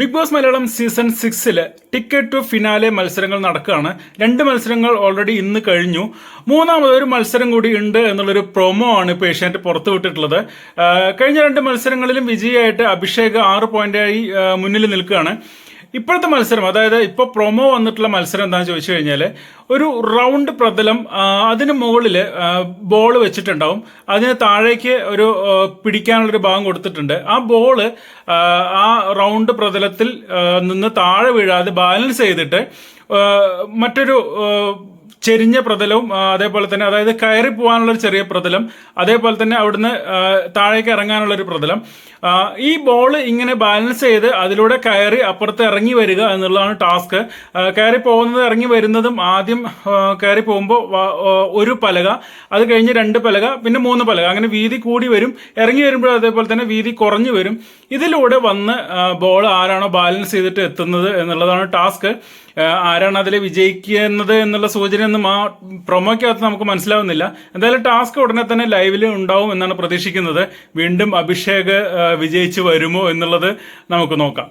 Big Boss Malayalam season 6 ticket to finale മത്സരങ്ങൾ നടക്കുകയാണ്. 2 മത്സരങ്ങൾ ഓൾറെഡി ഇന്ന് കഴിഞ്ഞു. മൂന്നാമതൊരു മത്സരം കൂടി ഉണ്ട് എന്നുള്ളൊരു പ്രൊമോ ആണ് ഇപ്പോൾ ഏഷ്യാനെറ്റ് പുറത്തുവിട്ടിട്ടുള്ളത്. കഴിഞ്ഞ 2 മത്സരങ്ങളിലും വിജയിയായിട്ട് അഭിഷേക് 6 പോയിന്റായി മുന്നിൽ നിൽക്കുകയാണ്. ഇപ്പോഴത്തെ മത്സരം, അതായത് ഇപ്പോൾ പ്രൊമോ വന്നിട്ടുള്ള മത്സരം എന്താണെന്ന് ചോദിച്ചു കഴിഞ്ഞാൽ, ഒരു റൗണ്ട് പ്രതലം, അതിന് മുകളിൽ ബോൾ വെച്ചിട്ടുണ്ടാവും. അതിന് താഴേക്ക് ഒരു പിടിക്കാനുള്ളൊരു ഭാഗം കൊടുത്തിട്ടുണ്ട്. ആ ബോള് ആ റൗണ്ട് പ്രതലത്തിൽ നിന്ന് താഴെ വീഴാതെ ബാലൻസ് ചെയ്തിട്ട് മറ്റൊരു ചെരിഞ്ഞ പ്രതലവും അതേപോലെ തന്നെ, അതായത് കയറി പോകാനുള്ള ഒരു ചെറിയ പ്രതലം, അതേപോലെ തന്നെ അവിടുന്ന് താഴേക്ക് ഇറങ്ങാനുള്ള ഒരു പ്രതലം, ഈ ബോൾ ഇങ്ങനെ ബാലൻസ് ചെയ്ത് അതിലൂടെ കയറി അപ്പുറത്ത് ഇറങ്ങി വരിക എന്നുള്ളതാണ് ടാസ്ക്. കയറി പോകുന്നത് ഇറങ്ങി വരുന്നതും, ആദ്യം കയറി പോകുമ്പോൾ ഒരു പലക, അത് കഴിഞ്ഞ് 2 പലക, പിന്നെ 3 പലക, അങ്ങനെ വീതി കൂടി വരും. ഇറങ്ങി വരുമ്പോൾ അതേപോലെ തന്നെ വീതി കുറഞ്ഞു വരും. ഇതിലൂടെ വന്ന് ബോൾ ആരാണോ ബാലൻസ് ചെയ്തിട്ട് എത്തുന്നത് എന്നുള്ളതാണ് ടാസ്ക്. ആരാണ് അതിൽ വിജയിക്കുന്നത് എന്നുള്ള സൂചനയൊന്നും ആ പ്രൊമോയ്ക്കകത്ത് നമുക്ക് മനസ്സിലാവുന്നില്ല. എന്തായാലും ടാസ്ക് ഉടനെ തന്നെ ലൈവിൽ ഉണ്ടാവും എന്നാണ് പ്രതീക്ഷിക്കുന്നത്. വീണ്ടും അഭിഷേക് വിജയിച്ചു വരുമോ എന്നുള്ളത് നമുക്ക് നോക്കാം.